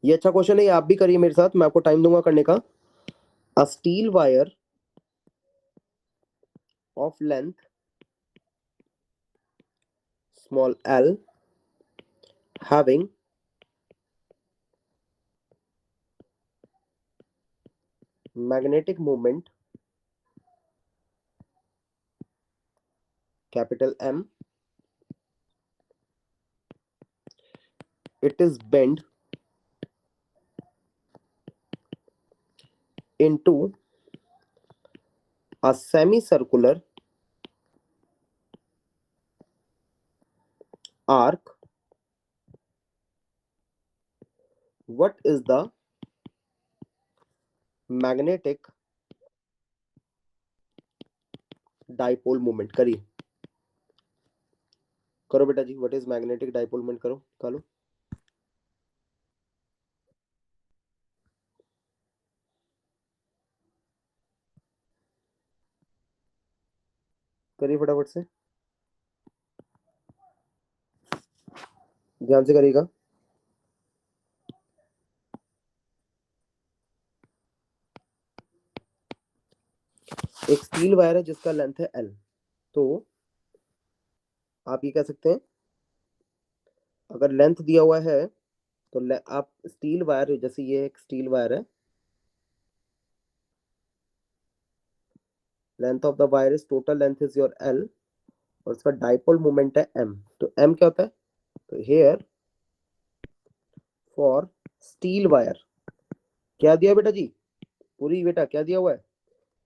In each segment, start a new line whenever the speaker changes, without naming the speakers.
ये अच्छा क्वेश्चन है, ये आप भी करिए मेरे साथ, मैं आपको टाइम दूंगा करने का। A steel wire of length small l having magnetic moment capital M, it is bent into a semicircular arc. What is the magnetic dipole moment? करिए, करो बेटा जी, what is magnetic dipole moment, करो निकालो। करिए फटाफट से, ध्यान से करिएगा। एक स्टील वायर है जिसका लेंथ है L, तो आप ये कह सकते हैं, अगर लेंथ दिया हुआ है तो आप स्टील वायर, जैसे ये एक स्टील वायर है, length of the wire is, total length is your L, और उसका डाइपोल मोमेंट है M। तो M क्या होता है? तो हेयर फॉर स्टील वायर क्या दिया बेटा जी? पूरी बेटा क्या दिया हुआ है?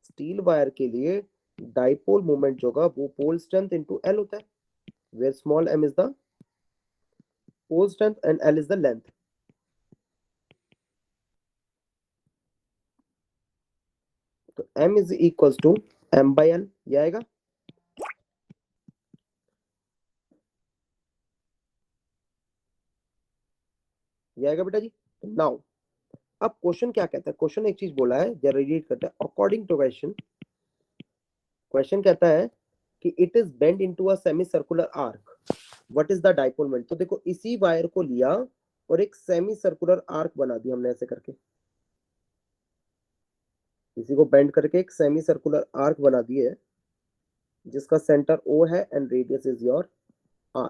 स्टील वायर के लिए डाइपोल मोमेंट जो होगा वो पोल स्ट्रेंथ इनटू L होता है, where small m is the pole strength and L is the length. तो m is equals to m by L, ये आएगा। ये आएगा बेटा जी। नाउ अब क्वेश्चन क्या कहता है? क्वेश्चन एक चीज बोला है, जरा रीड करते हैं। अकॉर्डिंग टू क्वेश्चन, क्वेश्चन कहता है कि it is bend into a semi circular arc, what is the dipole moment. तो देखो, इसी वायर को लिया और एक सेमी सर्कुलर आर्क बना दिया हमने ऐसे करके, इसी को बेंड करके एक सेमी सर्कुलर आर्क बना दिए, जिसका सेंटर O है and radius is your R।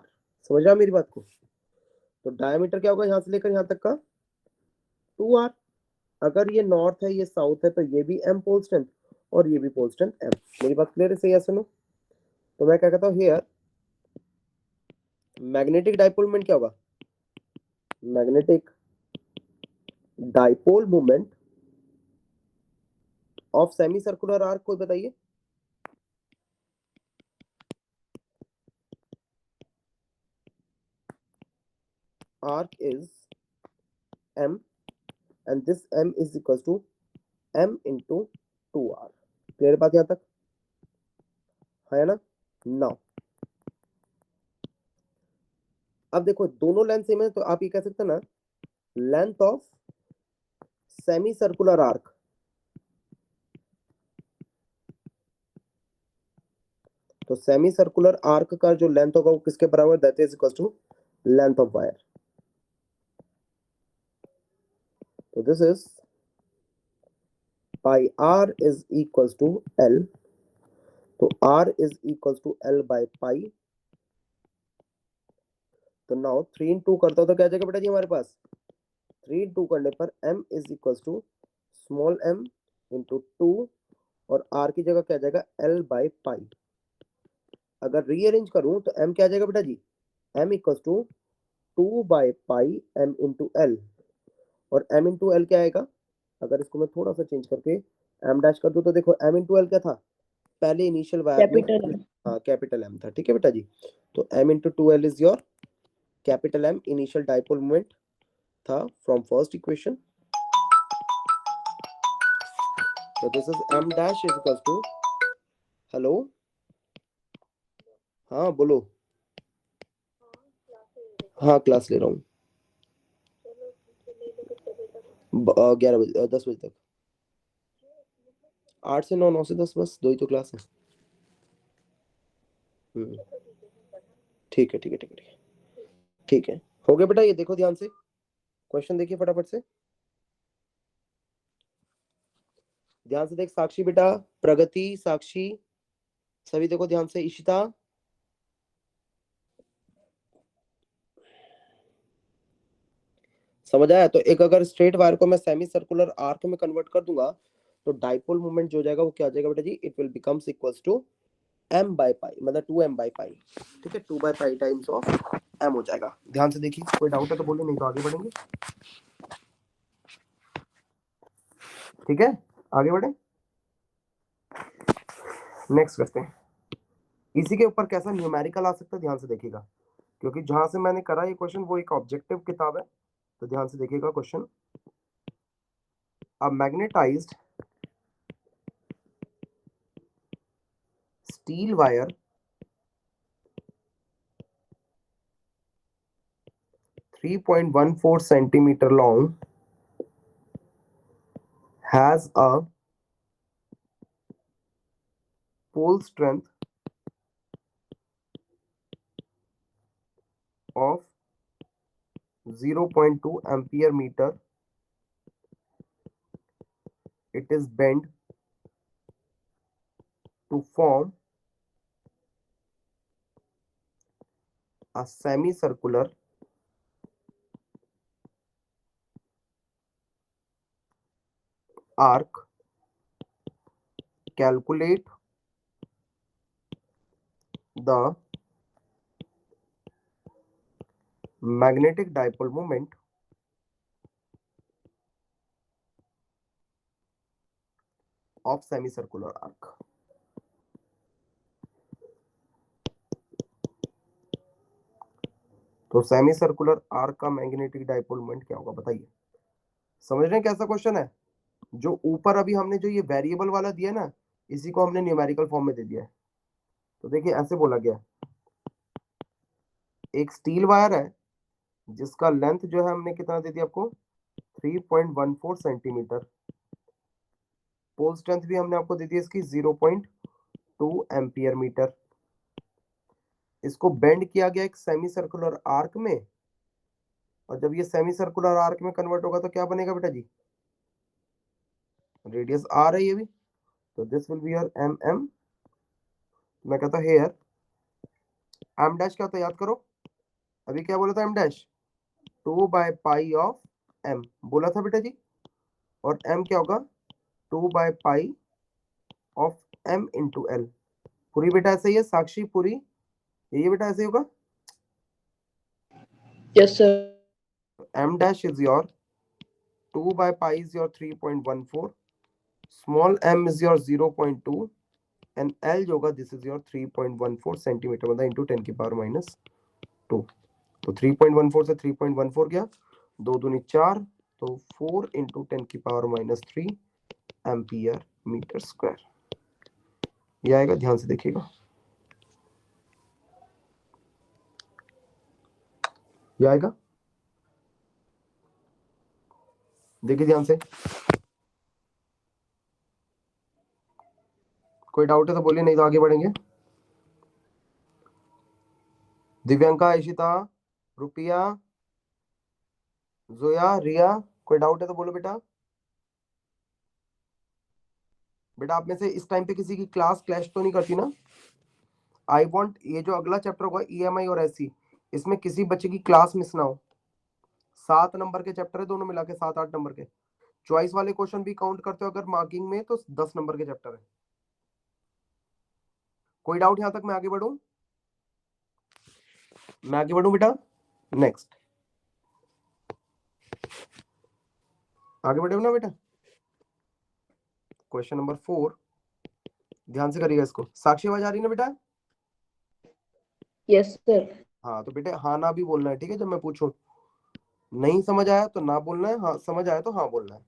समझ रहा मेरी बात को? तो डायमीटर क्या होगा यहां से लेकर यहां तक का? 2R। अगर ये नॉर्थ है ये साउथ है, तो ये भी M पोल स्ट्रेंथ और ये भी पोल स्ट्रेंथ M। मेरी बात क्लियर है? सही है, सुनो। तो मैं क्या कहता हूँ, हियर मैग्नेटिक डाइपोल मोमेंट क्या होगा? Magnetic dipole moment of semicircular arc, कोई बताइए? Arc is M and this M is equals to M into 2R। Clear बात यहां तक है ना? नाउ अब देखो, दोनों लेंथ सेम है, तो आप ये कह सकते हैं ना, length of semicircular arc, तो सेमी सर्कुलर आर्क का जो लेंथ होगा वो किसके बराबर? That is equal to length of wire. तो this is pi r is equal to L, तो R is equal to L by pi. तो नाउ 3 इन 2 करता हूं तो क्या आ जाएगा बेटा जी हमारे पास? 3 इन 2 करने पर M is equal to small m into 2, और R की जगह क्या आ जाएगा? L by pi. अगर रीअरेंज करूं तो M क्या आ जाएगा बेटा जी? M equal to 2 by pi M into L, और M इंटू L क्या आएगा? अगर इसको मैं थोड़ा सा चेंज करके M डैश कर दूं तो देखो, M इंटू L क्या था? पहले इनिशियल वायर में,
कैपिटल M।
हाँ कैपिटल M था, ठीक है बेटा जी। तो M into 2L is your capital M initial dipole moment था फ्रॉम फर्स्ट इक्वेशन। तो this is M dash is equal to, hello, हाँ बोलो। हाँ क्लास ले रहा हूँ, 11 बजे 10 बजे तक, 8 से 9, 9 से 10, बस 2 ही तो क्लास है। ठीक है ठीक है ठीक है ठीक है ठीक है, हो गया बेटा, ये देखो ध्यान से। क्वेश्चन देखिए फटाफट से, ध्यान से देख साक्षी बेटा, प्रगति, साक्षी, सभी देखो ध्यान से, इशिता, समझ आया? तो एक अगर स्ट्रेट वायर को मैं सेमी सर्कुलर आर्क में कन्वर्ट कर दूंगा तो डाइपोल मोमेंट जो हो जाएगा वो क्या हो जाएगा बेटा जी, it will becomes equals to m by pi, मतलब 2m बाय पाई, ठीक है, 2 by pi times of m हो जाएगा। ध्यान से देखिए, कोई डाउट है तो बोलिए, नहीं तो आगे बढ़ेंगे। ठीक है, आगे बढ़े, नेक्स्ट करते हैं। इसी के ऊपर कैसा न्यूमेरिकल आ सकता है, ध्यान से देखिएगा, क्योंकि जहां से मैंने करा ये क्वेश्चन वो एक ऑब्जेक्टिव किताब है, तो ध्यान से देखिएगा क्वेश्चन। A magnetized steel wire 3.14 centimeter long has a pole strength of 0.2 ampere meter. It is bent to form a semicircular arc. Calculate the magnetic dipole moment of semicircular arc. तो सेमी सर्कुलर आर्क का magnetic dipole moment क्या होगा बताइए। समझ रहे हैं कैसा question है? जो ऊपर अभी हमने जो ये वेरिएबल वाला दिया ना, इसी को हमने न्यूमेरिकल फॉर्म में दे दिया है। तो देखिए ऐसे बोला गया, एक स्टील वायर है जिसका लेंथ जो है हमने कितना दे दिया आपको, 3.14 सेंटीमीटर। पोल स्ट्रेंथ भी हमने आपको दे दी इसकी 0.2 एम्पियर मीटर। इसको बेंड किया गया एक सेमी सर्कुलर आर्क में, और जब ये सेमी सर्कुलर आर्क में कन्वर्ट होगा तो क्या बनेगा बेटा जी, रेडियस आर है ये भी, तो this will be your M M. मैं कहता हेयर एम डैश क्या होता है याद करो, अभी क्या बोला था M dash, 2 by pi of M बोला था बेटा जी, और एम क्या होगा, 2 by pi of M into L. पूरी बेटा ऐसे ही है साक्षी, पूरी ये बेटा ऐसे ही होगा।
Yes, sir.
m dash is your 2 by pi is your 3.14, small m is your 0.2, and l जो होगा this is your 3.14 सेंटीमीटर, मतलब इंटू 10 की पावर माइनस 2। तो 3.14 से 3.14 गया, 2 दूनी 4, तो 4 इंटू 10 की power minus 3 ampere metre square, ये आएगा। ध्यान से देखिएगा, ये आएगा, देखिए ध्यान से। कोई डाउट है तो बोलिए, नहीं तो आगे बढ़ेंगे। दिव्यांका, इशिता, रुपिया, जोया, रिया, कोई डाउट है तो बोलो बेटा। बेटा आप में से इस टाइम पे किसी की क्लास क्लैश तो नहीं करती ना? आई वांट ये जो अगला चैप्टर होगा ईएमआई और एससी, इसमें किसी बच्चे की क्लास मिस ना हो। 7 नंबर के चैप्टर है दोनों मिला के, 7-8 नंबर के। चॉइस वाले क्वेश्चन भी काउंट करते हो अगर मार्किंग में, तो 10 नंबर के चैप्टर है। कोई डाउट यहां तक? मैं आगे बढ़ू, मैं आगे बढ़ू बेटा, नेक्स्ट आगे बढ़े ना बेटा। क्वेश्चन नंबर 4, ध्यान से करिएगा इसको। साक्षी आवाज आ रही है ना बेटा?
Yes, sir.
हाँ तो बेटे हाँ ना भी बोलना है, ठीक है? जब मैं पूछूं नहीं समझ आया तो ना बोलना है, हाँ समझ आया तो हाँ बोलना है।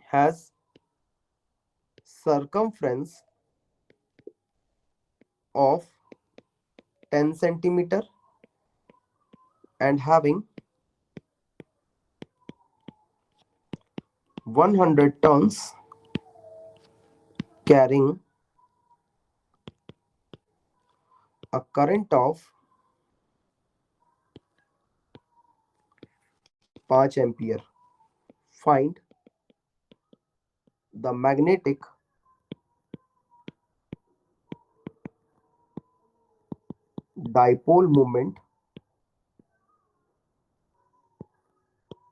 Has circumference of 10 centimeter and having 100 tons, carrying a current of 5 ampere. Find the magnetic dipole moment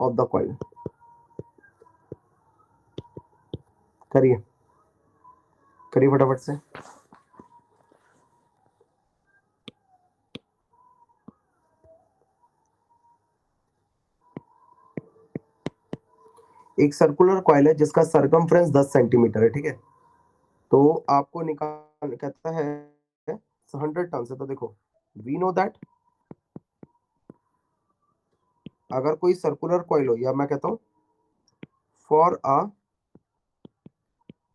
of the coil. करिए करिए फटाफट से। एक सर्कुलर कॉइल है जिसका सरकमफ्रेंस 10 सेंटीमीटर है, ठीक है। तो आपको निकाल कहता है 100 टन से। तो देखो वी नो दैट अगर कोई सर्कुलर कॉइल हो, या मैं कहता हूं फॉर अ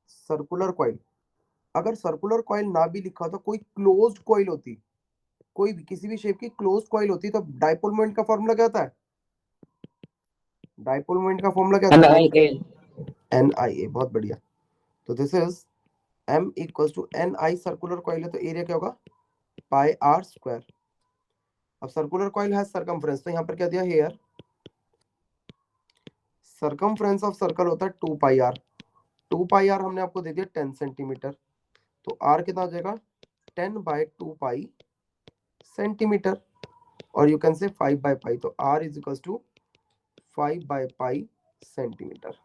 सर्कुलर कॉइल, अगर सर्कुलर कॉइल ना भी लिखा होता, कोई क्लोज्ड कॉइल होती, कोई भी किसी भी शेप की क्लोज्ड कॉइल होती, तो डाइपोल मोमेंट का फॉर्मूला क्या होता है? डाइपोल मोमेंट का फॉर्मूला क्या होता है? NIA। बहुत बढ़िया। तो this is M equals to NI। Circular coil है तो एरिया क्या होगा? Pi R square. अब सर्कुलर कॉइल है सर्कमफ्रेंस, तो यहाँ पर क्या दिया? हेयर सर्कमफ्रेंस ऑफ सर्कल होता है 2 पाई आर। 2 पाई आर हमने आपको दे दिया 10 सेंटीमीटर, तो आर कितना आ जाएगा? 10 बाई 2 पाई सेंटीमीटर, और you can say 5 by pi. तो r is equal to 5 by pi centimetre.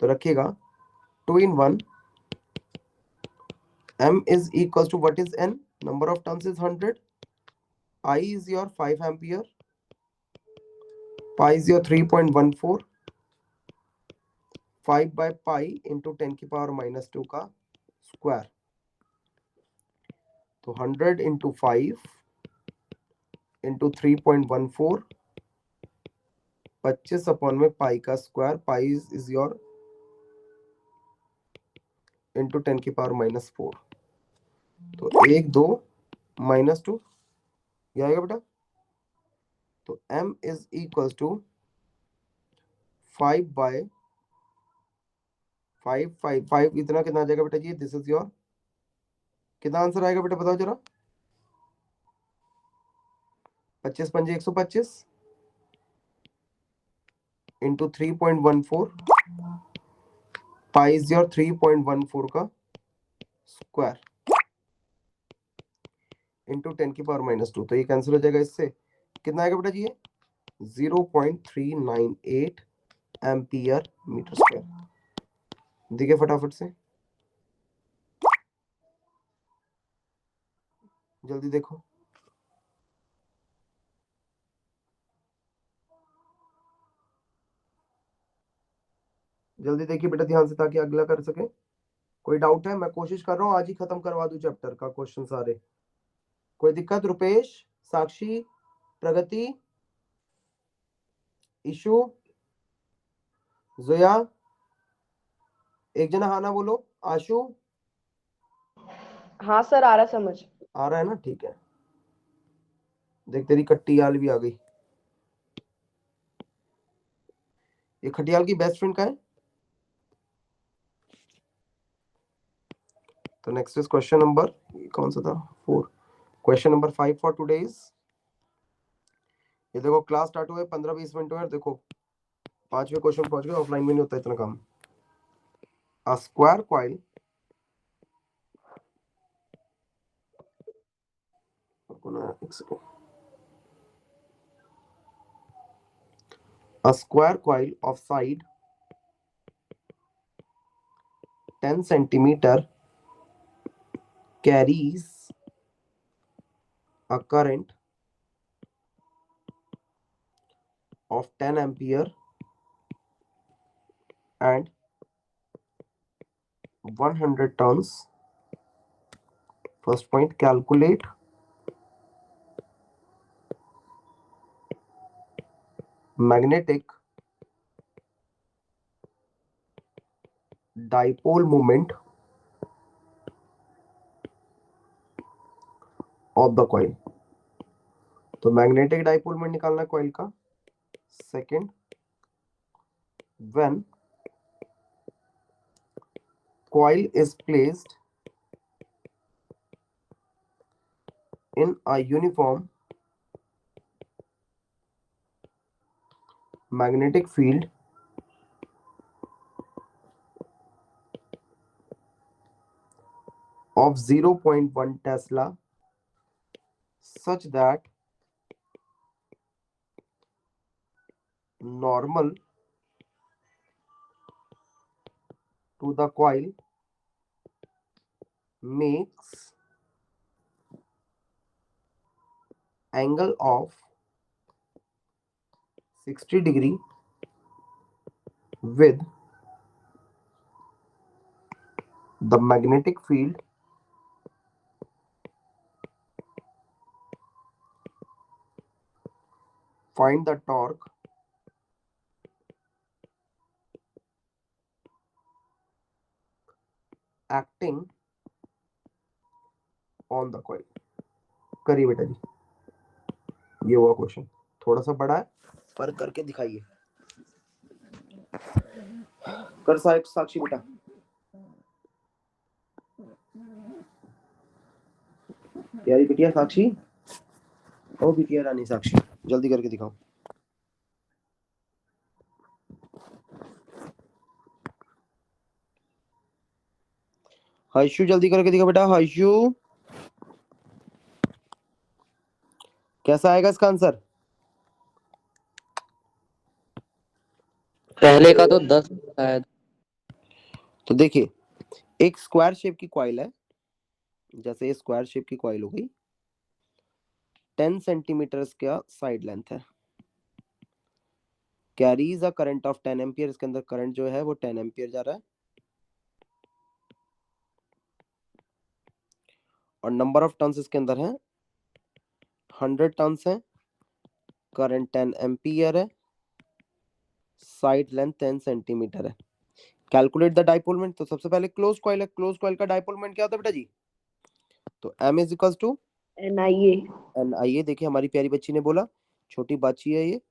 तो रखिएगा 2 in 1। M is equals to what is N? Number of turns is 100. I is your 5 ampere. Pi is your 3.14. 5 by pi into 10 की power minus 2 का square. तो 100 into 5 into 3.14, 25 upon में पाई का square. Pi is your into 10 की power minus 4। तो 1 2 minus 2 ये आएगा बेटा। तो M is equal to 5 by 5 5 5 इतना कितना आ जाएगा बेटा जी? दिस इज योर कितना आंसर आएगा बेटा, बताओ जरा। 25 पंजे 125 इंटू 3.14, पाई इज योर 3.14 का स्क्वायर इंटू 10 की पावर माइनस 2। तो ये कैंसिल हो जाएगा इससे। कितना आएगा बेटा जी? ये 0.398 एम्पियर मीटर स्क्वायर। देखिए फटाफट से, जल्दी देखो। जल्दी देखिए बेटा ध्यान से, ताकि अगला कर सके। कोई डाउट है? मैं कोशिश कर रहा हूँ आज ही खत्म करवा दूं चैप्टर का क्वेश्चन सारे। कोई दिक्कत? रुपेश, साक्षी, प्रगति, इशू, जोया, एक जना हाँ ना बोलो। आशु?
हाँ सर, आ रहा समझ।
आ रहा है ना? ठीक है। देख तेरी कट्टियाल भी आ गई। ये खटियाल की बेस्ट फ्रेंड का है। तो नेक्स्ट इज क्वेश्चन नंबर, कौन सा था? 4। Question number 5 for today is, ये देखो क्लास स्टार्ट हुए 15-20 मिनट हुए, देखो 5वें क्वेश्चन पहुंच गए। ऑफलाइन में नहीं होता इतना काम। A square coil a square coil of side 10 centimeter carries a current of 10 ampere and 100 turns. First point, calculate magnetic dipole moment of the coil। तो मैग्नेटिक डाइपोल मोमेंट निकालना है कॉइल का। Second, when coil is placed in a uniform magnetic field of 0.1 Tesla such that normal to the coil makes angle of 60 degree with the magnetic field find the torque acting on the coil। करिए बेटा जी, ये हुआ question, थोड़ा सा बड़ा है पर करके दिखाइए। कर साक्षी बेटा। प्यारी बिटिया साक्षी, ओ बिटिया रानी साक्षी, जल्दी करके दिखाओ। हर्षु जल्दी करके दिखा बेटा। हर्षु कैसा आएगा इसका आंसर?
पहले का तो 10 शायद।
तो देखिए, एक स्क्वायर शेप की कॉइल है, जैसे ये स्क्वायर शेप की कॉइल हो गई, 10 सेंटीमीटर का साइड लेंथ है, carries a current of 10 ampere. इसके अंदर करंट जो है वो 10 एम्पियर जा रहा है, और नंबर ऑफ टर्न्स इसके अंदर है 100 टर्न्स है, करंट 10 एम्पियर है, साइड लेंथ 10 सेंटीमीटर है। Calculate the dipole moment. तो सबसे पहले क्लोज कॉइल है, क्लोज कॉइल का डाइपोल मोमेंट क्या होता है बेटा जी? तो m is equal to NIA। देखिए हमारी प्यारी बच्ची ने बोला, छोटी बच्ची है ये,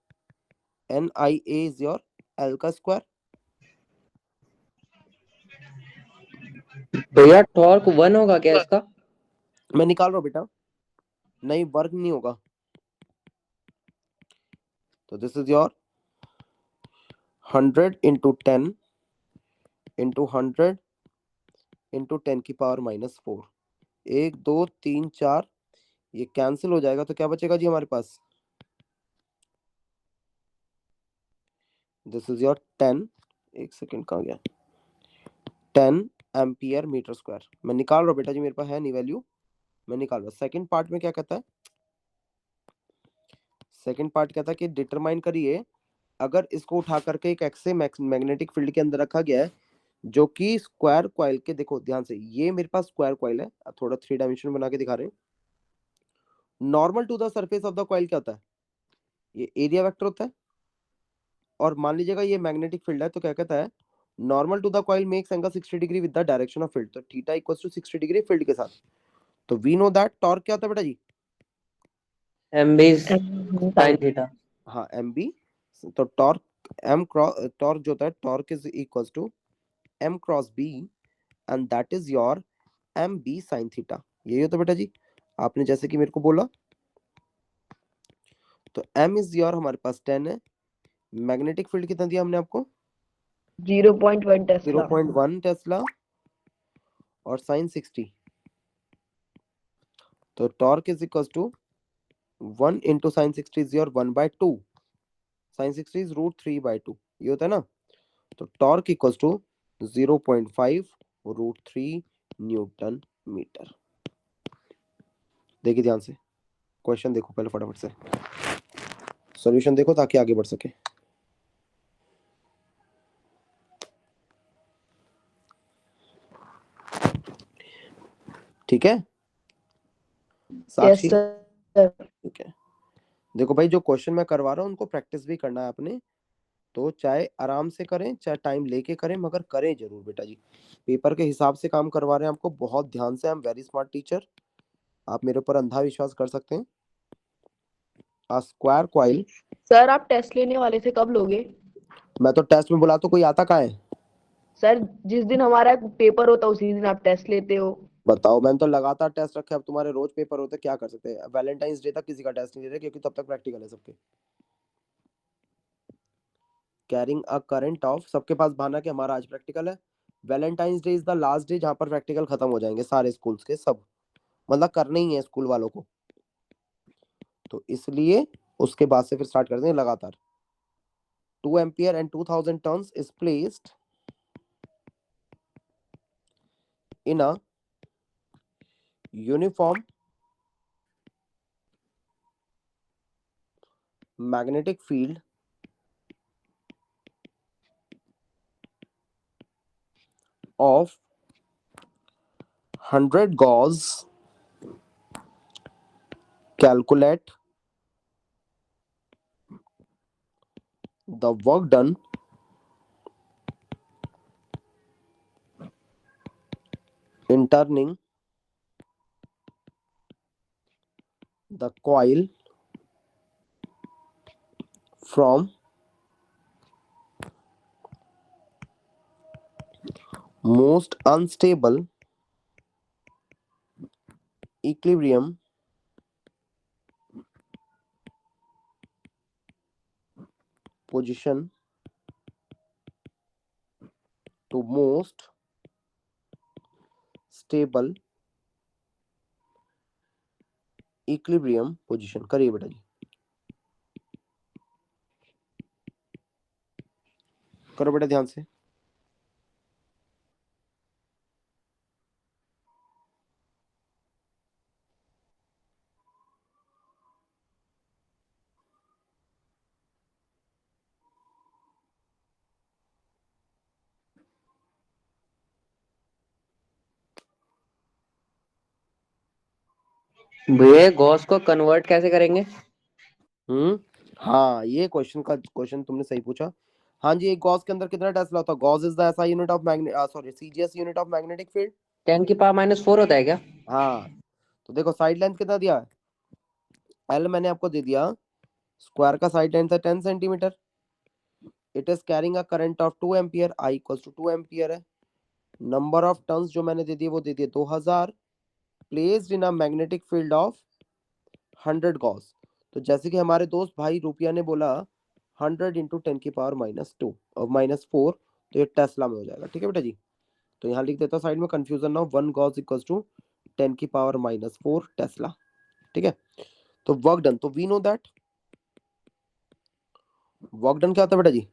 NIA इज योर L का स्क्वायर।
भैया टॉर्क 1 होगा क्या इसका?
मैं निकाल रहा हूँ बेटा, नहीं वर्क नहीं होगा। तो this is your 100 into 10 into 100 into 10 की पावर -4। 1 2 3 4, ये कैंसिल हो जाएगा, तो क्या बचेगा जी हमारे पास? दिस इज योर 10, एक सेकेंड कहाँ गया, 10 एम्पियर मीटर स्क्वायर। मैं निकाल रहा हूँ बेटा जी, मेरे पास है नहीं वैल्यू, मैं निकाल रहा हूँ। सेकंड पार्ट में क्या कहता है? सेकंड पार्ट कहता है कि डिटरमाइन करिए, अगर इसको उठा करके एक एक्से मैग्नेटिक फील्ड के अंदर रखा गया है जो कि स्क्वायर कॉइल के, देखो ध्यान से, ये मेरे पास स्क्वायर कॉइल है, अब थोड़ा 3 डायमेंशन बना के दिखा रहे हैं। Normal to the surface of the coil क्या होता है? ये एरिया वेक्टर होता है। और मान लीजिएगा ये मैग्नेटिक फील्ड है, तो क्या कहता है? Normal to the coil makes angle 60 degree with the direction of field. तो theta equals to 60 degree field के साथ। तो वी नो दैट टॉर्क क्या होता है बेटा जी?
MB sin theta.
हाँ MB। तो टॉर्क टॉर्क जो होता है, torque is equals to M cross B, and that is your MB sin theta. यही होता है बेटा जी, आपने जैसे कि मेरे को बोला। तो M इज योर हमारे पास 10 है, मैग्नेटिक फील्ड कितना दिया हमने आपको? 0.1 टेस्ला और साइन 60। तो torque is equal to 1 into sine 60 is your 1/2, sine 60 is √3/2, ये होता है ना। तो torque equal to 0.5 √3 newton metre. देखिए ध्यान से, क्वेश्चन देखो पहले फटाफट से, सॉल्यूशन देखो ताकि आगे बढ़ सके। ठीक है साक्षी? ठीक है, देखो भाई जो क्वेश्चन मैं करवा रहा हूँ उनको प्रैक्टिस भी करना है आपने, तो चाहे आराम से करें चाहे टाइम लेके करें, मगर करें जरूर बेटा जी। पेपर के हिसाब से काम करवा रहे हैं आपको, बहुत ध्यान से। I am very smart teacher, आप मेरे ऊपर अंधा विश्वास कर सकते हैं। आ स्क्वायर कॉइल।
सर आप टेस्ट लेने वाले थे, कब लोगे?
मैं तो टेस्ट में बुला तो कोई आता कहाँ है?
सर जिस दिन हमारा पेपर होता उसी दिन आप टेस्ट लेते हो।
बताओ, मैंने तो लगातार टेस्ट रखे, अब तुम्हारे रोज पेपर होते, क्या कर सकते हैं? वैलेंटाइंस डे तक किसी का टेस्ट नहीं दे रहे, क्योंकि तब तक प्रैक्टिकल है सबके। कैरिंग अ करंट ऑफ, सबके पास बहाना कि हमारा आज प्रैक्टिकल है, Valentine's day is the last day जहां पर प्रैक्टिकल खत्म हो जाएंगे सारे स्कूल्स के, सब मतलब करने ही है स्कूल वालों को, तो इसलिए उसके बाद से फिर स्टार्ट कर देंगे लगातार। 2 ampere and 2000 turns is placed in a uniform magnetic field of 100 gauss, calculate the work done in turning the coil from most unstable equilibrium position to most stable equilibrium position। करिए बेटा जी, करो बेटा ध्यान से।
भैया गॉस को convert कैसे करेंगे?
हाँ ये क्वेश्चन तुमने सही पूछा। हाँ जी, एक गॉस के अंदर कितना टेस्ला होता है? Gauss is the SI unit of CGS unit of magnetic field.
10⁻⁻⁴ होता है क्या?
हाँ, तो देखो साइड लेंथ कितना दिया है, एल मैंने आपको दे दिया, स्क्वायर का साइड लेंथ है 10 centimetre, it is carrying a current of 2 ampere, I equals to 2 ampere है, नंबर ऑफ टर्न्स जो मैंने दे दिए वो दे दिए 2000, placed in a magnetic field of 100 gauss. तो जैसे कि हमारे दोस्त भाई रुपया ने बोला 100 इंटू 10⁻², और -4, तो ये टेस्ला में हो जाएगा। ठीक है बेटा जी, तो यहाँ लिख देता हूँ साइड में, कंफ्यूजन ना हो, 1 गॉस इक्वल्स टू 10⁻⁻4 टेस्ला। ठीक है, तो वर्क डन, तो we know that work done क्या होता है बेटा जी?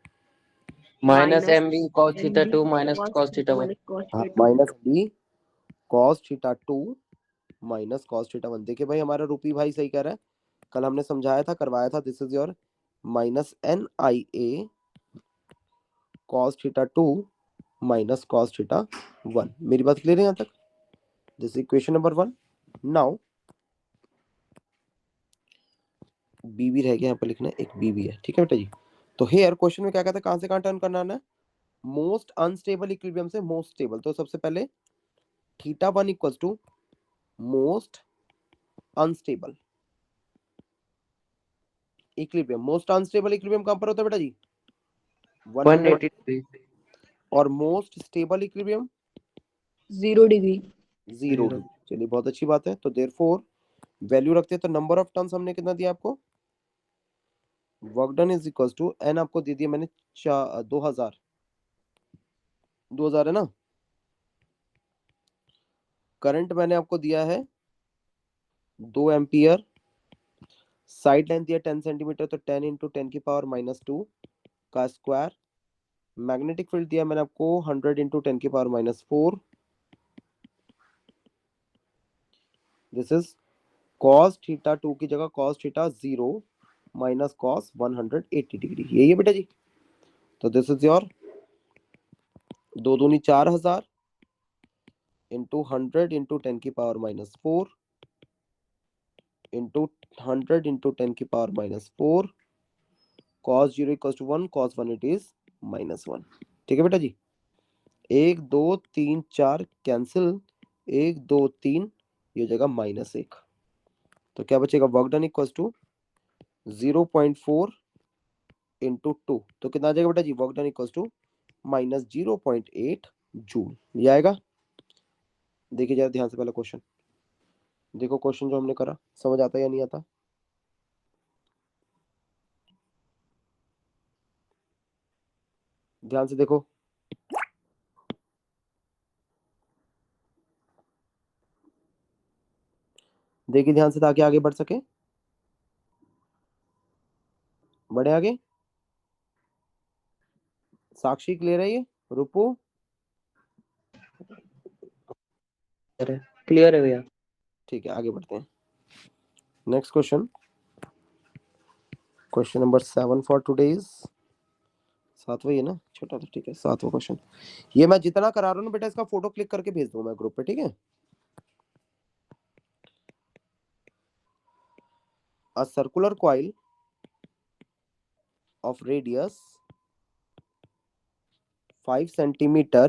-mv cos theta 2 cos theta 1।
Minus B cos theta 2 minus cos theta 1। देखिए भाई हमारा रूपी भाई सही कह रहा है, कल हमने समझाया था, करवाया था, this is your -NIA cos theta 2 minus cos theta 1। मेरी बात क्लियर है यहाँ तक? This equation number 1। नाउ बीबी रह गया यहाँ पर लिखना, एक बीबी है। ठीक है बेटा जी, तो हेयर क्वेश्चन में क्या कहता है, कहां से कहां टर्न करना है? मोस्ट अनस्टेबल इक्विलिब्रियम से मोस्ट स्टेबल। तो सबसे पहले theta 1 equals to most unstable equilibrium. Most unstable equilibrium कहां पर होता है बेटा जी? 180।
180
और मोस्ट स्टेबल इक्विलिब्रियम
0 डिग्री।
0। चलिए बहुत अच्छी बात है, तो देयरफॉर वैल्यू रखते हैं, तो नंबर ऑफ टर्न्स हमने कितना दिया आपको? Work done is equals to N आपको दे दिया मैंने 2000, 2000 है ना। करंट मैंने आपको दिया है 2 एम्पियर, साइड लेंथ दिया 10 सेंटीमीटर, तो 10 इंटू 10⁻⁻2 का स्क्वायर, मैग्नेटिक फील्ड दिया मैंने आपको 100 into 10⁻⁻4, this is cos theta 2 की जगह cos theta 0 minus cos 180 degree, यही है बेटा जी। तो दिस इज योर 2 दूनी 4000 into 100 into 10⁻⁻4 into 100 into 10⁻⁻4, cos 0 equals to 1, cos 1 it is -1। ठीक है बेटा जी, 1 2 3 4 कैंसिल, 1 2 3, ये जगह -1, तो क्या बचेगा? Work done equals to 0.4 into 2, तो कितना आ जाएगा बेटा जी? Work done equals to -0.8 joule, ये आएगा। देखिए जरा ध्यान से पहले क्वेश्चन देखो, क्वेश्चन जो हमने करा समझ आता है या नहीं आता? ध्यान से देखो, देखिए ध्यान से ताकि आगे बढ़ सके। बढ़े आगे। साक्षी क्लियर है ये? रूपू
क्लियर है भैया।
ठीक है, आगे बढ़ते हैं। Next question, question number 7 for today's. सातवां ही है ना, छोटा तो ठीक है। सातवां क्वेश्चन, ये मैं जितना करा रहा हूँ ना बेटा, इसका फोटो क्लिक करके भेज दूंगा मैं ग्रुप पे, ठीक है। A circular coil of radius 5 centimeter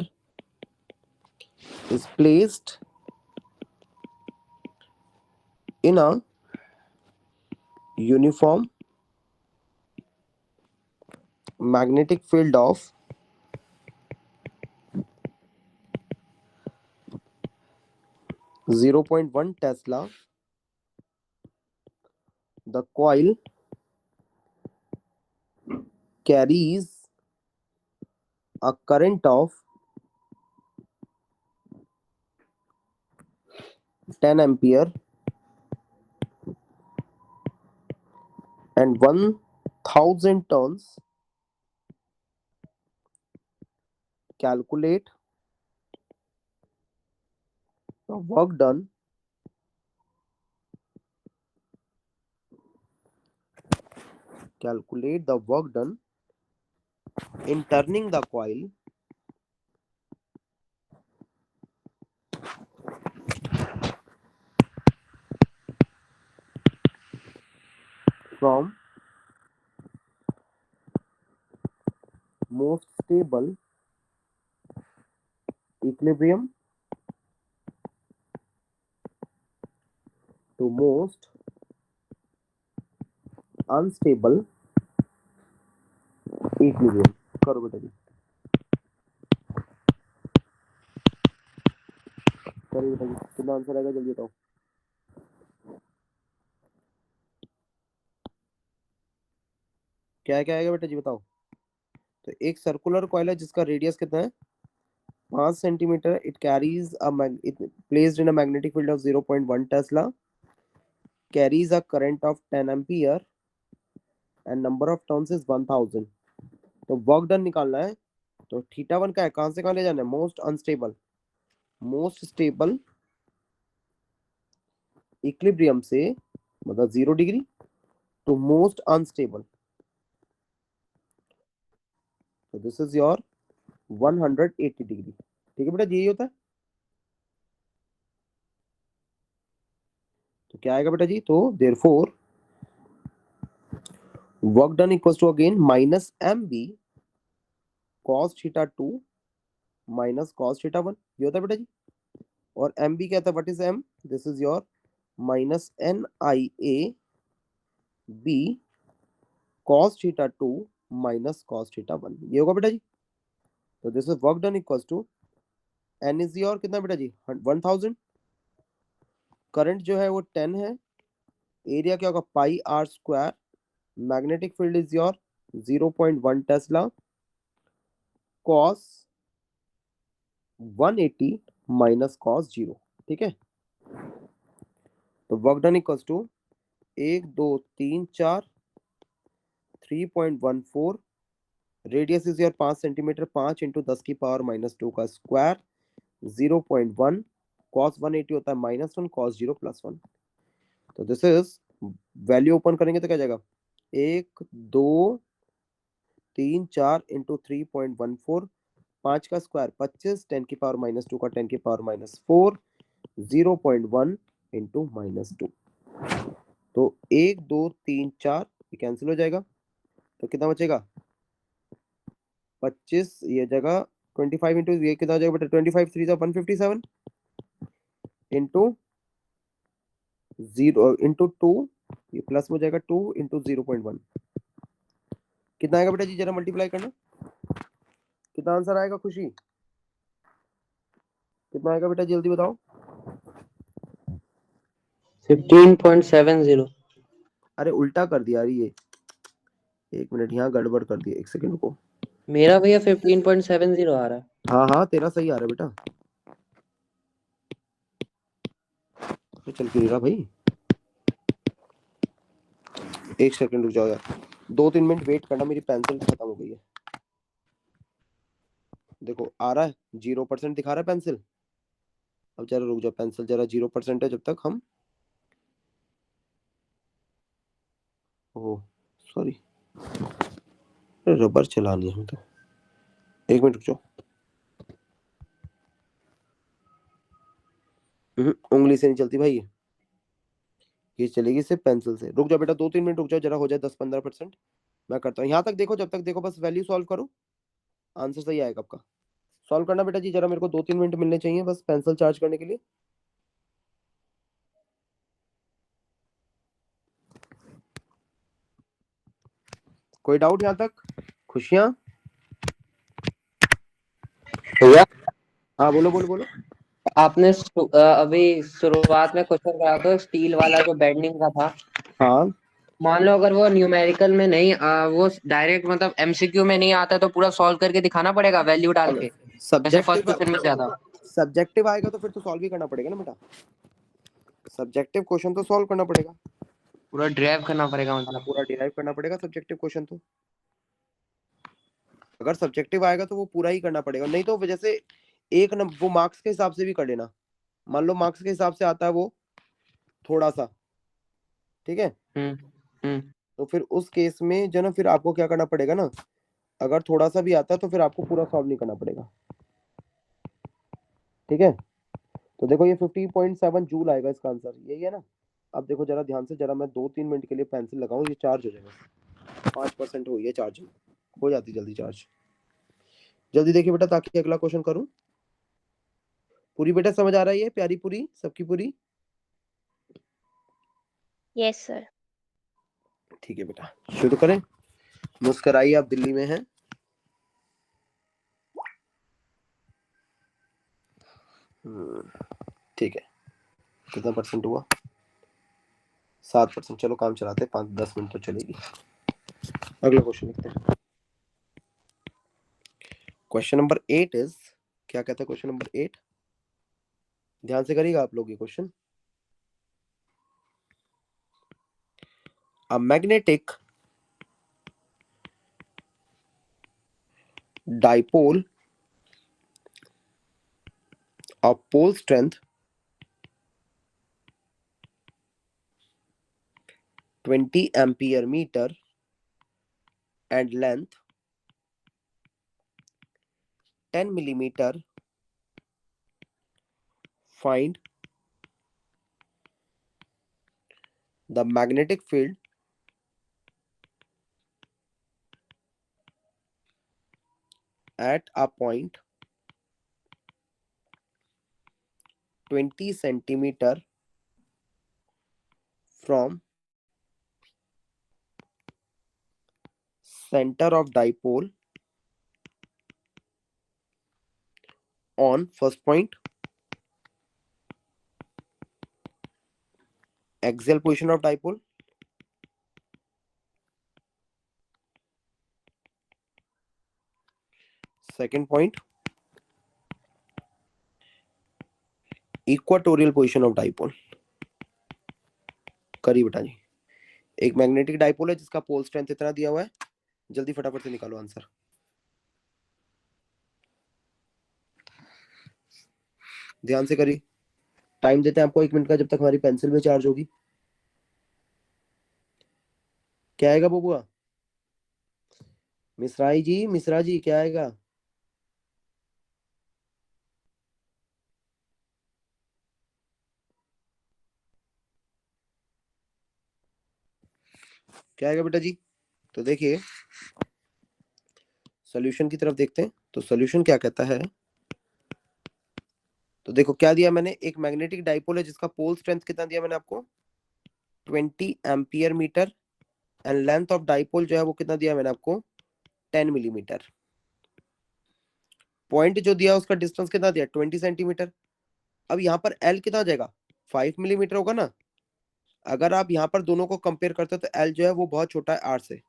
is placed in a uniform magnetic field of 0.1 Tesla. The coil carries a current of 10 ampere and 1000 turns. Calculate the work done in turning the coil from most stable equilibrium to most unstable equilibrium. करो बेटा जी, करिए बेटा जी, कितना answer आएगा जल्दी बताओ। क्या क्या आएगा बेटा जी बताओ। तो एक सर्कुलर कॉइल है जिसका रेडियस कितना है, 5 centimetre. It carries it placed in a magnetic field of 0.1 Tesla, carries a current of 10 ampere and number of turns is 1000। तो वर्क डन निकालना है। तो थीटा वन का है, कहां से कहां ले जाना है, मोस्ट स्टेबल इक्विलिब्रियम से, मतलब 0 डिग्री, टू मोस्ट अनस्टेबल। तो दिस इज योर 180 डिग्री। ठीक है बेटा, यही होता है। तो क्या आएगा बेटा जी, तो therefore work done equals to again minus M B cos theta 2 minus cos theta 1, ये होता है बेटा जी। और एम बी क्या था, what is M, this is your minus N I A B cos theta 2 minus cos theta 1, ये होगा बेटा जी। तो this is work done equals to N is your कितना बेटा जी, 1000। करंट जो है वो 10 है। एरिया क्या होगा, pi R square. Magnetic field is your 0.1 tesla cos 180 minus cos 0। ठीक है, तो work done equals to 1 2 3 4 3.14। Radius is your 5 centimetre, 5 into 10 की पावर माइनस 2 का स्क्वायर, 0.1 कॉस 180 होता है -1 कॉस 0 +1। तो दिस इज, वैल्यू ओपन करेंगे तो क्या जाएगा, 1 2 3 4 इंटू 3.14, 5 का स्क्वायर 25, 10 की पावर -2 का 10 की पावर -4, 0.1 इंटू -2। तो 1 2 3 4 ये कैंसिल हो जाएगा, तो कितना बचेगा 25, ये जगह 25 इंटू ये कितना हो जाएगा बेटा, 25 3 157 इंटू 0 इंटू 2, ये प्लस हो जाएगा 2 इंटू 0.1, कितना आएगा बेटा जी, जरा मल्टीप्लाई करना, कितना आंसर आएगा खुशी, कितना आएगा बेटा जल्दी बताओ।
15.70।
अरे उल्टा कर दिया, अरे ये एक मिनट यहाँ गड़बड़ कर दिया, एक सेकंड को।
मेरा भैया 15.70 आ रहा है।
हाँ हाँ तेरा सही आ रहा है बेटा। तो चल क्यों नहीं रहा भाई, एक सेकंड रुक जाओ यार, 2-3 मिनट वेट करना, मेरी पेंसिल खत्म हो गई है। देखो आ रहा है 0% दिखा रहा है पेंसिल। अब जरा रुक जाओ, पेंसिल जरा 0% है जब तक हम, ओह सॉरी, रबर चलानी है तो 1 मिनट रुक जाओ। उंगली से नहीं चलती भाई ये चलेगी सिर्फ पेंसिल से। रुक जाओ बेटा 2-3 मिनट रुक जाओ, जरा हो जाए 10-15%, मैं करता हूँ। यहाँ तक देखो, जब तक देखो बस वैल्यू सॉल्व करो, आंसर सही आएगा आपका। सॉल्व करना बेटा जी, जरा मेरे को 2-3 मिनट मिलने चाहिए बस पेंसिल चार्ज करने के लिए। कोई डाउट यहाँ तक? खुशियाँ?
भैया
हाँ बोलो बोलो बोलो।
आपने अभी शुरुआत में क्वेश्चन करा था स्टील वाला जो बेंडिंग का था।
हाँ
मान लो अगर वो न्यूमेरिकल में नहीं वो डायरेक्ट मतलब एमसीक्यू में नहीं आता तो पूरा सॉल्व करके दिखाना पड़ेगा वैल्यू डाल के, जैसे फर्स्ट
सब्जेक्टिव,
क्वेश्चन में ज्यादा।
सब्जेक्टिव आएगा तो फिर तो सॉल्व ही करना पड़ेगा ना बेटा, सब्जेक्टिव क्वेश्चन तो सॉल्व करना पड़ेगा।
पूरा ड्राइव करना पड़ेगा
हाँ
मतलब।
पूरा डिराइव करना पड़ेगा सब्जेक्टिव क्वेश्चन तो, अगर सब्जेक्टिव आएगा तो वो पूरा ही करना पड़ेगा, नहीं तो जैसे एक न, वो मार्क्स के हिसाब से भी कर लेना। मान लो मार्क्स के हिसाब से आता है वो थोड़ा सा, ठीक है,
हम्म हम्म
तो फिर उस केस में जो ना फिर आपको क्या करना पड़ेगा ना, अगर थोड़ा सा भी आता है तो फिर आपको पूरा सॉल्व नहीं करना पड़ेगा, ठीक है। तो देखो ये 50.7 जूल आएगा इसका आंसर, यही है ना। अब देखो जरा ध्यान से, जरा मैं 2-3 मिनट के लिए पेंसिल लगाऊं, ये चार्ज हो जाएगा, 5% हुई है चार्जिंग, हो जाती जल्दी चार्ज। जल्दी देखिए बेटा ताकि अगला क्वेश्चन करूं। पूरी बेटा समझ आ रहा है ये प्यारी पूरी सबकी पूरी?
Yes sir.
ठीक है बेटा शुरू करें। मुस्कुराइए, आप दिल्ली में हैं। ठीक है, कितना परसेंट हुआ? 7%। चलो काम चलाते, 5-10 मिनट तो चलेगी। अगला क्वेश्चन लिखते हैं। क्वेश्चन नंबर 8 इज, क्या कहता है क्वेश्चन नंबर 8, ध्यान से करिएगा आप लोग ये question. A magnetic dipole of pole strength 20 ampere meter and length 10 millimeter, find the magnetic field at a point 20 centimeter from center of dipole on first point, axial position of dipole, second point, equatorial position of dipole। करिए बेटा जी, एक magnetic dipole है जिसका pole strength इतना दिया हुआ है, जल्दी फटाफट से निकालो आंसर। ध्यान से करिए, टाइम देते हैं आपको 1 मिनट का, जब तक हमारी पेंसिल में चार्ज होगी। क्या आएगा बबुआ? मिश्राई जी, मिश्रा जी क्या आएगा? क्या आएगा बेटा जी? तो देखिए सॉल्यूशन की तरफ देखते हैं, तो सॉल्यूशन क्या कहता है। तो देखो क्या दिया मैंने, एक मैग्नेटिक डाइपोल है जिसका पोल स्ट्रेंथ कितना दिया मैंने आपको, 20 ampere metre, and length of dipole जो है वो कितना दिया मैंने आपको, 10 मिलीमीटर। पॉइंट जो दिया उसका डिस्टेंस कितना दिया, 20 सेंटीमीटर। अब यहाँ पर एल कितना आ जाएगा, 5 मिलीमीटर होगा ना। अगर आप यहाँ पर दोनों को कंपेयर करते हो तो एल जो है वो बहुत छोटा है आर से,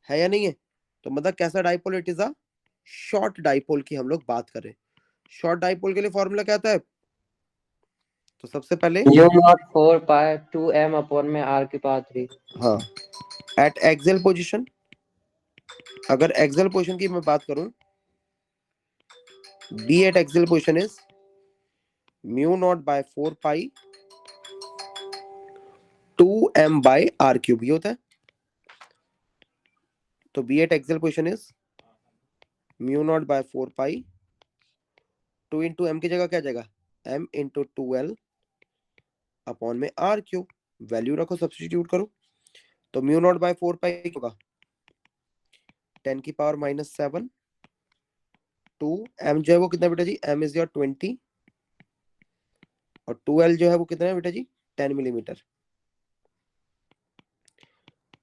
है या नहीं है? तो मतलब कैसा dipole, it is a short dipole की हम लोग बात करें। शॉर्ट डाइपोल के लिए फॉर्मूला क्या आता है? तो सबसे पहले
U naught 4 pi 2m upon में r की पावर 3।
हाँ, एट एक्सेल पोजीशन, अगर एक्सेल पोजीशन की मैं बात करूं, B at axial position is mu naught by 4 pi 2m by r cube, ये होता है। तो B at axial position is mu naught by 4 pi 2 into M की जगह क्या जाएगा, m इंटू 2l अपॉन में r क्यूब। वैल्यू रखो, सब्स्टिट्यूट करो। तो म्यू नॉट बाय 4 पाई होगा 10 की पावर -7, 2 m जो है वो कितना बेटा जी, m इज योर 20, और 2l जो है वो कितना है बेटा जी, 10 मिलीमीटर।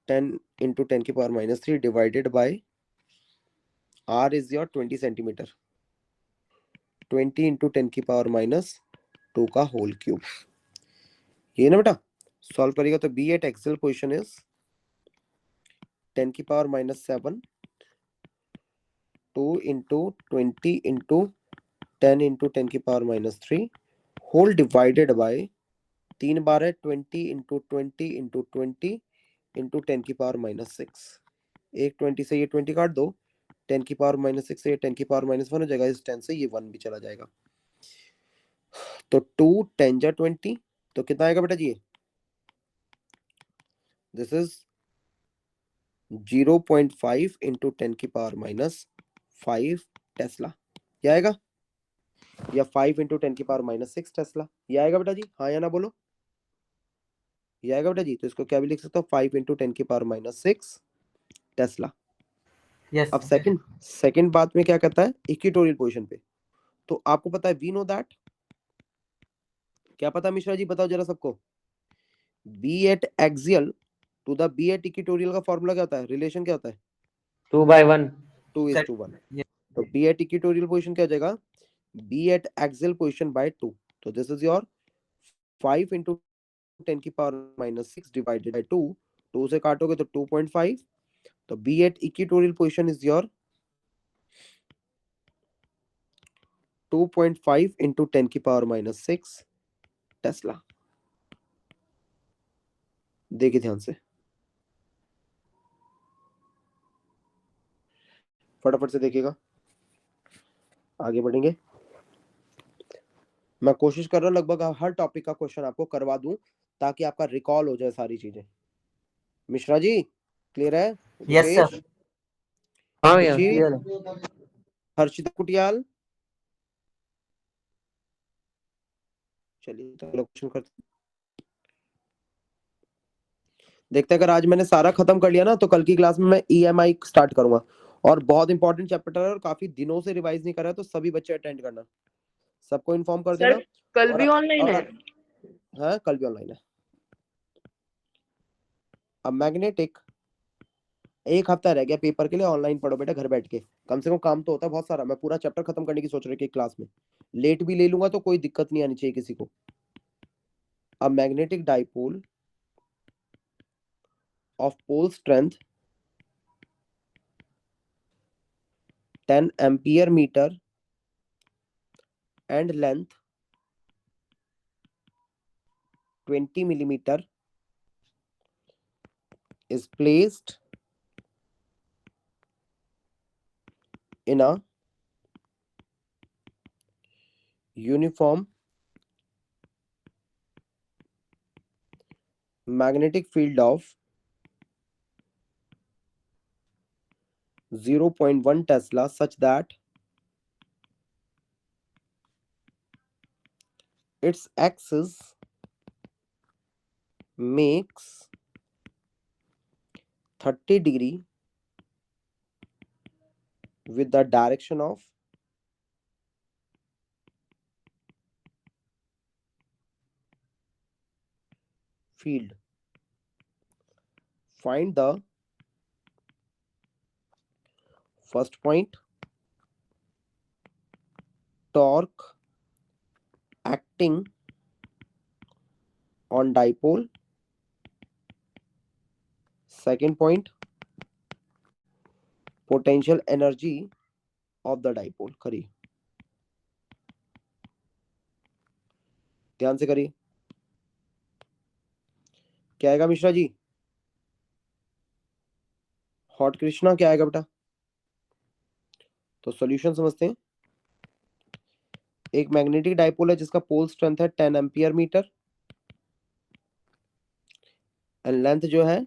10 इंटू 10 की power -3 divided by r is your 20 centimetre. 20 into 10 की पावर -2 का होल क्यूब, ये ना बेटा। सॉल्व करेगा तो B at axial position is 10 की पावर -7, 2 इंटू 20 इंटू 10 इंटू 10 की पावर -3 होल डिवाइडेड बाय 3 बार है 20 इंटू 20 इंटू 20 इंटू 10 की पावर -6। एक 20 से ये 20 काट दो, 10 की पावर -6 से ये 10 की पावर -1 हो जाएगा, इस 10 से ये 1 भी चला जाएगा। तो 2 10 जा 20, तो कितना आएगा बेटा जी, दिस इज 0.5 इंटू 10 की पावर -5 टेस्ला, ये आएगा। या 5 इंटू 10 की पावर -6 टेस्ला, ये आएगा बेटा जी, हाँ या ना बोलो, ये आएगा बेटा जी। तो इसको क्या भी लिख सकता हूँ, 5 इंटू 10 की पावर -6 टेस्ला।
यस
अब सेकंड बात में क्या कहता है, इक्वेटोरियल पोजीशन पे। तो आपको पता है, वी नो दैट, क्या पता मिश्रा जी, बताओ जरा सबको। B at axial to the B at equatorial का फॉर्मूला क्या होता है, रिलेशन क्या होता है,
2/1।
2:1। तो बी एट इक्वेटोरियल पोजीशन क्या हो जाएगा, B at axial position by 2। तो दिस इज योर 5 इंटू 10 की पावर -6 डिवाइडेड बाय 2, 2 से काटोगे तो 2.5। तो B at equatorial position is your 2.5 into 10 की पावर -6 टेस्ला। देखिए ध्यान से, फटाफट से देखिएगा, आगे बढ़ेंगे। मैं कोशिश कर रहा हूँ लगभग हर टॉपिक का क्वेश्चन आपको करवा दूं, ताकि आपका रिकॉल हो जाए सारी चीजें। मिश्रा जी क्लियर है?
Yes sir.
रुपेश,
हाँ भैया
खुशी,
क्लियर है।
हर्षिता कुटियाल, चलिए तो क्वेश्चन करते हैं। देखते हैं, अगर आज मैंने सारा खत्म कर लिया ना, तो कल की क्लास में मैं ईएमआई स्टार्ट करूंगा, और बहुत इंपॉर्टेंट चैप्टर है, और काफी दिनों से रिवाइज नहीं कर रहा है, तो सभी बच्चे अटेंड करना, सबको इन्फॉर्म कर
सर
देना।
कल
और
भी ऑनलाइन है?
हाँ, कल भी ऑनलाइन है। अब मैग्नेटिक, एक हफ्ता रह गया पेपर के लिए, ऑनलाइन पढ़ो बेटा घर बैठ के, कम से कम काम तो होता है बहुत सारा। मैं पूरा चैप्टर खत्म करने की सोच रही थी क्लास में, लेट भी ले लूंगा तो कोई दिक्कत नहीं आनी चाहिए किसी को। अब magnetic dipole of pole strength 10 ampere meter and length 20 millimeter is placed in a uniform magnetic field of 0.1 Tesla such that its axis makes 30° with the direction of field. Find the first point, torque acting on dipole. Second point, potential energy of the dipole. करिए, ध्यान से करिए। क्या आएगा Mishra ji? Hot Krishna क्या आएगा बेटा? तो सॉल्यूशन समझते हैं। एक मैग्नेटिक डाइपोल है जिसका पोल स्ट्रेंथ है 10 एम्पियर मीटर एंड लेंथ जो है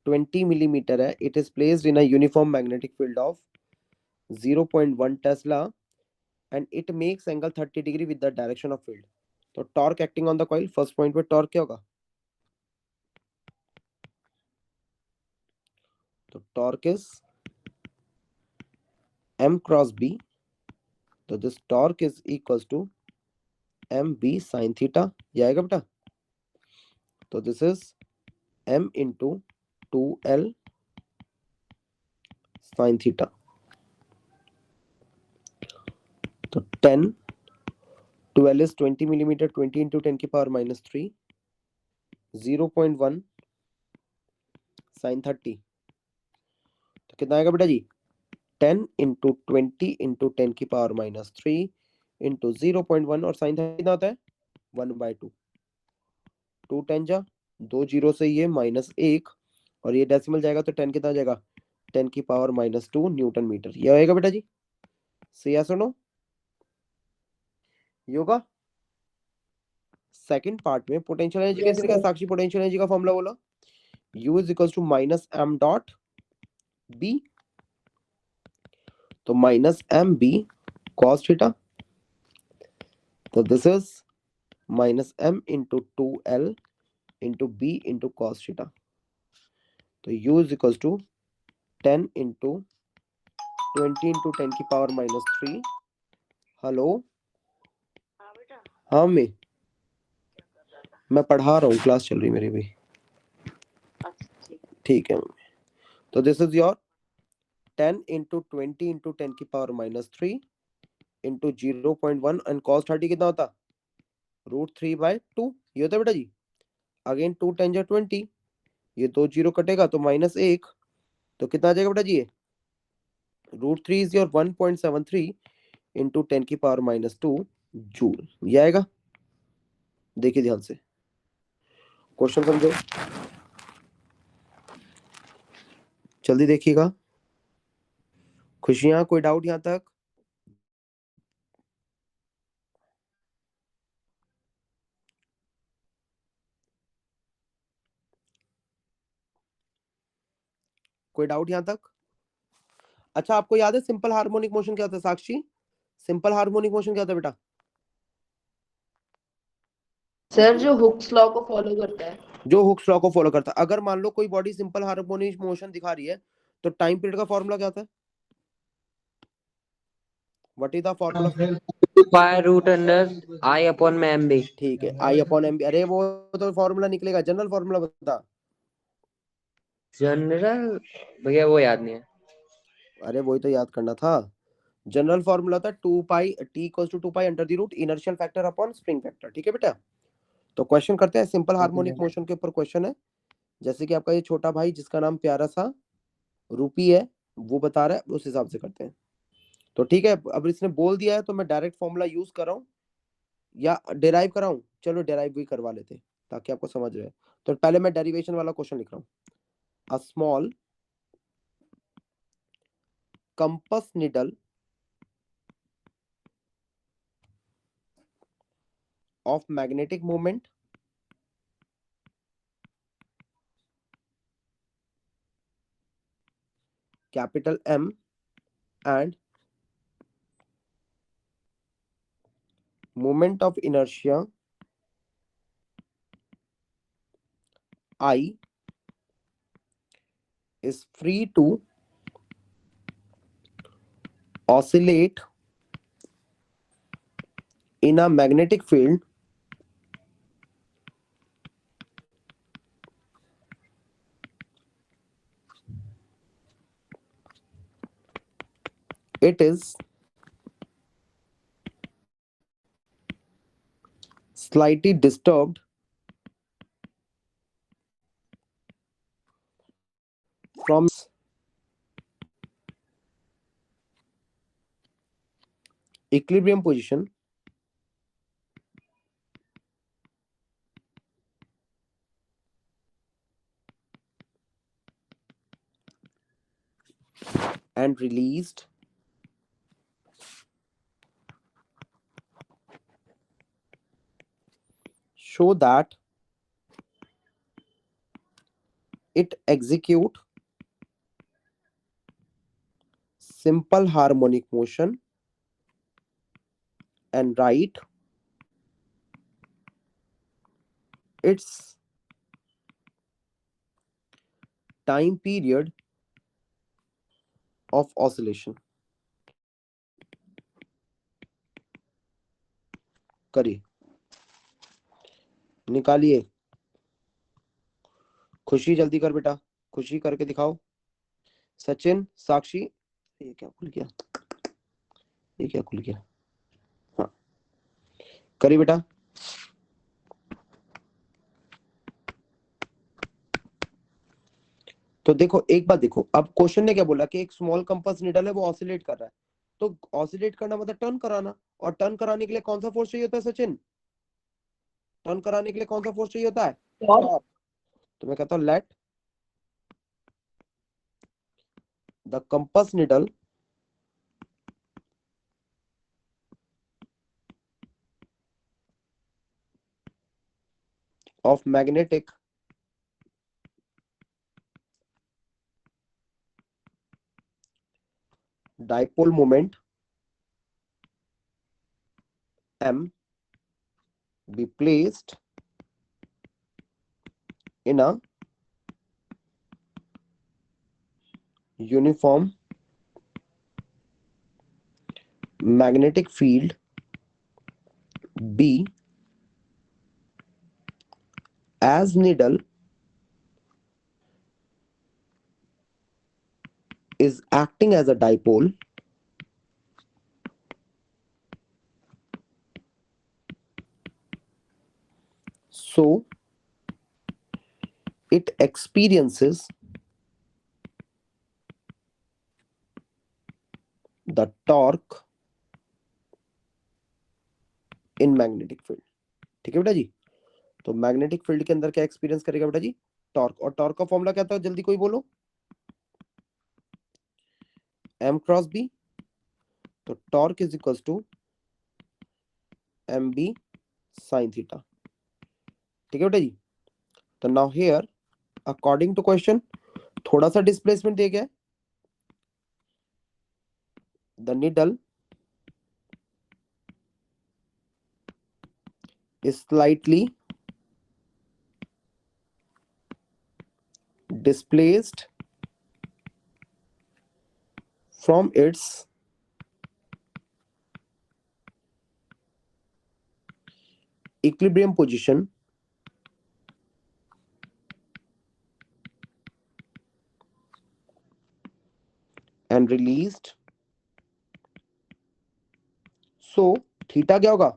20 मिलीमीटर है। It is placed in a uniform magnetic field of 0.1 tesla and it makes angle 30 degree with the direction of field. तो torque acting on the coil, first point पे torque क्या होगा? तो torque is m cross b। तो this torque is equals to M B sine theta. ये आएगा बेटा। तो this is m into 2l sine theta. तो 10, 12 is 20 मिलीमीटर, 20 इंटू 10 की पावर -3, 0.1 साइन 30। तो कितना आएगा बेटा जी? 10 इंटू 20 इंटू 10 की पावर -3 इंटू 0.1 और साइन 30 कितना होता है? 1/2। 2 10 जा, 2 जीरो से ये -1 और ये डेसिमल जाएगा तो 10 कितना जाएगा? 10 की पावर -2 न्यूटन मीटर। ये आएगा बेटा जी। सही है, सुनो योगा। सेकंड पार्ट में पोटेंशियल एनर्जी कैसे निकाला? साक्षी पोटेंशियल एनर्जी का फॉर्मूला बोला। U is equal to minus M dot B. तो minus M B cos theta. तो this is minus M into 2l into B into cos theta. तो U is equal to 10 into 20 into 10 की power -3। Hello, हाँ मैं पढ़ा रहा हूँ, class चल रही मेरी भी। ठीक है मम्मी। तो this is your 10 into 20 into 10 की पावर -3 इंटू 0.1 एंड कॉस 30 कितना होता? √3/2। ये होता है बेटा जी। अगेन 2 10 जा 20, ये 2 जीरो कटेगा तो -1। तो कितना आ जाएगा बेटा जी? ये √3 इज योर 1.73 इंटू 10 की पावर -2 जूल। ये आएगा। देखिए ध्यान से, क्वेश्चन समझो, जल्दी देखिएगा। खुशियां, कोई डाउट यहां तक? कोई डाउट यहां तक? अच्छा, आपको याद है सिंपल हार्मोनिक मोशन क्या होता है साक्षी? सिंपल हार्मोनिक मोशन क्या होता है बेटा?
सर जो हुक्स लॉ को फॉलो करता है।
जो हुक्स लॉ को फॉलो करता है। अगर मान लो कोई बॉडी सिंपल हार्मोनिक मोशन दिखा रही है तो टाइम पीरियड का फॉर्मूला क्या होता है? What is the formula?
Pi root under I upon में एम बी।
ठीक है, आई अपॉन एम बी। अरे वो तो फॉर्मूला निकलेगा, जनरल फॉर्मूला बता।
जनरल भैया वो याद नहीं है।
अरे वही तो याद करना था। जनरल फॉर्मूला था 2 pi T equals to 2 pi under the root inertial factor upon spring factor. ठीक है बेटा। तो क्वेश्चन करते हैं, सिंपल हार्मोनिक मोशन के ऊपर क्वेश्चन है। जैसे कि आपका ये छोटा भाई जिसका नाम प्यारा सा रूपी है वो बता रहा है, उस हिसाब से करते हैं। तो ठीक है, अब इसने बोल दिया है तो मैं डायरेक्ट फॉर्मूला यूज कर रहा हूँ या डेराइव कराऊं? चलो डेराइव भी करवा लेते ताकि आपको समझ रहे। तो पहले मैं डेरिवेशन वाला क्वेश्चन लिख रहा हूँ। A small compass needle of magnetic moment capital M and moment of inertia I is free to oscillate in a magnetic field it is slightly disturbed from equilibrium position and released show that it execute simple harmonic motion and write its time period of oscillation. करिए, निकालिए। खुशी जल्दी कर बेटा, खुशी करके दिखाओ। सचिन, साक्षी, ये क्या खुल गया, ये क्या खुल गया? हाँ, करिए बेटा। तो देखो, एक बात देखो, अब क्वेश्चन ने क्या बोला कि एक स्मॉल कंपास निडल है, वो ऑसिलेट कर रहा है। तो ऑसिलेट करना मतलब टर्न कराना, और टर्न कराने के लिए कौन सा फोर्स चाहिए होता है सचिन? टर्न कराने के लिए कौन सा फोर्स चाहिए होता है? टॉर्क। तो मैं कहता हूं let the compass needle of magnetic dipole moment M be placed in a uniform magnetic field B as needle is acting as a dipole so it experiences the torque in magnetic field. ठीक है बेटा जी? तो magnetic field के अंदर क्या experience करेगा बेटा जी? टॉर्क। और टॉर्क का फॉर्मूला क्या था, जल्दी कोई बोलो? M cross B। तो torque is equal to MB sin theta. ठीक है बेटा जी? तो now here according to question थोड़ा सा डिस्प्लेसमेंट दिया गया है। The needle is slightly displaced from its equilibrium position and released so theta क्या होगा?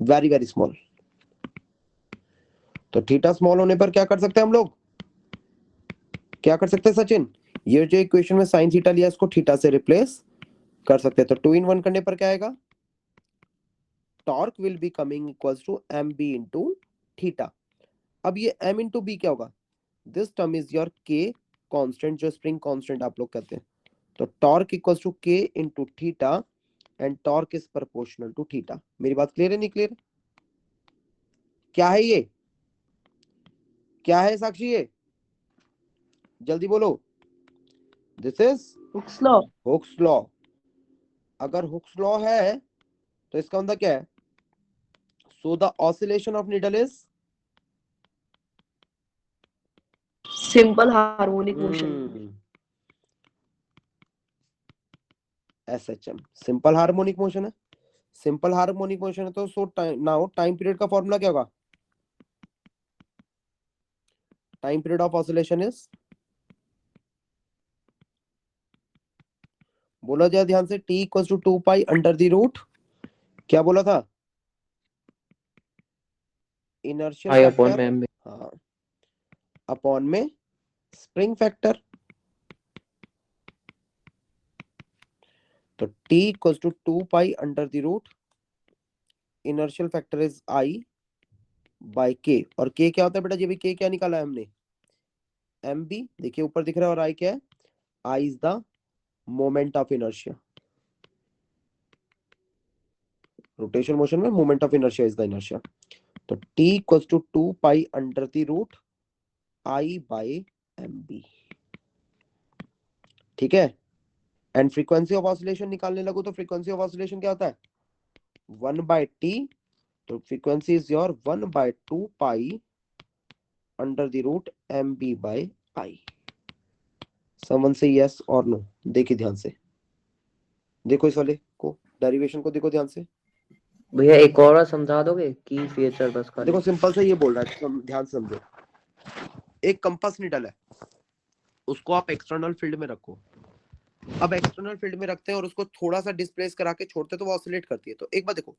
Very very small. तो थीटा स्मॉल होने पर क्या कर सकते हैं हम लोग? क्या कर सकते हैं सचिन? ये जो इक्वेशन में साइन थीटा लिया इसको थीटा से रिप्लेस कर सकते हैं। तो 2 in 1 करने पर क्या आएगा? Torque will be coming equals to M B into theta. अब ये m इंटू बी क्या होगा? This term is your k constant, जो स्प्रिंग कांस्टेंट आप लोग कहते हैं। तो torque equals to k into theta and torque is proportional to theta. मेरी बात क्लियर है नहीं क्लियर? क्या है ये? क्या है साक्षी ये? जल्दी बोलो। This is
Hooke's law.
Hooke's law. अगर हुक्स लॉ है तो इसका मतलब क्या है? So the oscillation of needle is
simple harmonic motion.
SHM simple harmonic motion है। सिंपल हार्मोनिक मोशन है तो सो नाउ टाइम पीरियड का फॉर्मूला क्या होगा? Time period of oscillation is, बोला जाए ध्यान से, T equal to 2 pi under the root, क्या बोला था? इनर्शियल
I upon
फैक्टर,
में
हाँ, अपॉन में स्प्रिंग फैक्टर। तो t equals to 2 pi under the root inertial factor is I by k, और k क्या होता है बेटा जी? अभी k क्या निकाला है हमने? mb, देखिए ऊपर दिख रहा है, और I क्या है? I is the moment of inertia. Rotation motion में moment of inertia is the inertia. तो t equals to 2 pi under the root I by mb, ठीक है। एंड फ्रीक्वेंसी ऑफ ऑसिलेशन निकालने लगो तो फ्रीक्वेंसी ऑफ ऑसिलेशन क्या होता है? 1 बाय t, तो frequency is your 1 by 2 pi under the root mb by I। Someone से यस और नो, देखिए ध्यान से, देखो इस वाले को, डेरिवेशन को देखो ध्यान से।
भैया एक और बार समझा दोगे की फीचर बस खाली?
देखो सिंपल सा ये बोल रहा है, ध्यान से समझो। एक कंपास निडल है, उसको आप एक्सटर्नल फील्ड में रखो। अब एक्सटर्नल फील्ड में रखते हैं और उसको थोड़ा सा डिस्प्लेस करा के छोड़ते तो वो ऑसिलेट करती है। तो एक बात देखो,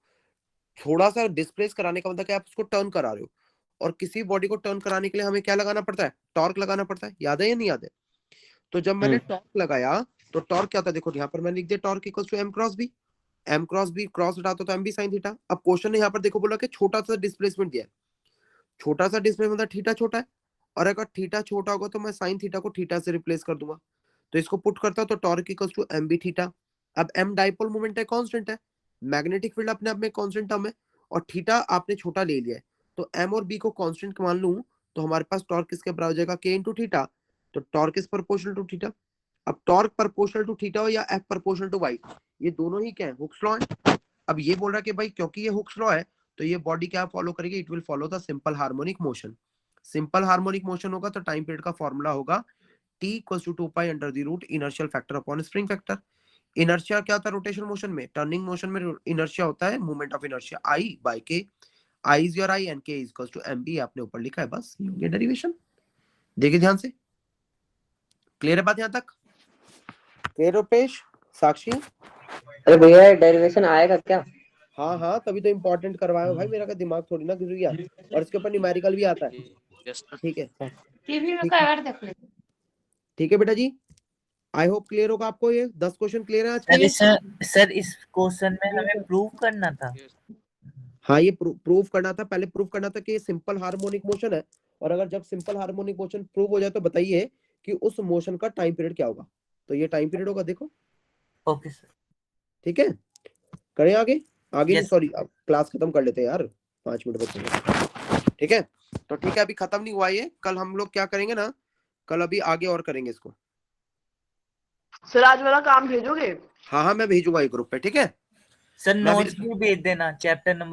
थोड़ा सा डिस्प्लेस कराने का मतलब क्या? आप उसको टर्न करा रहे हो, और किसी बॉडी को टर्न कराने के लिए हमें क्या लगाना पड़ता है? टॉर्क लगाना पड़ता है। याद है या नहीं याद है? तो जब मैंने टॉर्क लगाया तो टॉर्क क्या था? देखो यहाँ पर मैंने लिख दिया torque equals to m cross B. m cross B cross हटाता तो m बी साइन थीटा। अब क्वेश्चन ने यहाँ पर देखो बोला कि छोटा सा डिस्प्लेसमेंट दिया है। छोटा सा डिस्प्लेसमेंट मतलब थीटा छोटा है, और अगर थीटा छोटा होगा तो मैं साइन थीटा को थीटा से रिप्लेस कर दूंगा। तो इसको पुट करता तो torque equals to m B theta. अब m डाइपोल मोमेंट है, कांस्टेंट है, मैग्नेटिक फील्ड अपने आप में कांस्टेंट टर्म है, और थीटा आपने छोटा ले लिया है, तो m और b को कांस्टेंट मान लूं तो हमारे पास टॉर्क किसके बराबर हो जाएगा? k into theta. तो torque is proportional to theta. अब टॉर्क प्रोपोर्शनल टू थीटा हो या f प्रोपोर्शनल टू y, ये दोनों ही क्या है? हुक्स लॉ है। अब ये बोल रहा है कि भाई क्योंकि ये हुक्स लॉ है तो ये बॉडी क्या फॉलो करेगी? It will follow the simple harmonic motion. Simple harmonic motion होगा तो टाइम पीरियड का फॉर्मूला होगा t equals to 2 pi under the root inertial factor upon spring factor. Inertia क्या होता है? रोटेशन मोशन में, टर्निंग मोशन में इनर्शिया होता है moment of inertia I by k। I is your I and k is equals to mb, आपने ऊपर लिखा है, बस ये हो गया डेरिवेशन। देखिए ध्यान से, क्लियर है बात यहां तक? क्लियर रुपेश, साक्षी?
अरे भैया डेरिवेशन आएगा क्या?
हाँ हाँ, तभी तो इम्पोर्टेंट करवाया हूं भाई, मेरा का दिमाग थोड़ी ना घिस गया, और इसके ऊपर न्यूमेरिकल भी आता है। ठीक है,
टीवी में कवर देख ले।
ठीक है बेटा जी, आई होप क्लियर होगा आपको। ये 10 क्वेश्चन क्लियर है आज के लिए?
सर इस क्वेश्चन में हमें प्रूव करना था।
हाँ, ये प्रूव करना था, पहले प्रूव करना था कि ये सिंपल हार्मोनिक मोशन है, और अगर जब सिंपल हार्मोनिक मोशन प्रूव हो जाए तो बताइए कि उस मोशन का टाइम पीरियड क्या होगा। तो ये टाइम पीरियड होगा, देखो।
ओके सर,
ठीक है, करें आगे? आगे नहीं,
Yes.
सॉरी, अब क्लास खत्म कर लेते हैं यार, 5 मिनट बचे। ठीक है, तो ठीक है, अभी खत्म नहीं हुआ ये, कल हम लोग क्या करेंगे ना, कल अभी आगे और करेंगे इसको।
सर आज वाला काम भेजोगे?
हाँ हाँ, मैं भेजूंगा एक ग्रुप पे, ठीक है।
सर
मैं भी-
नोट्स भी भेज देना, चैप्टर नंबर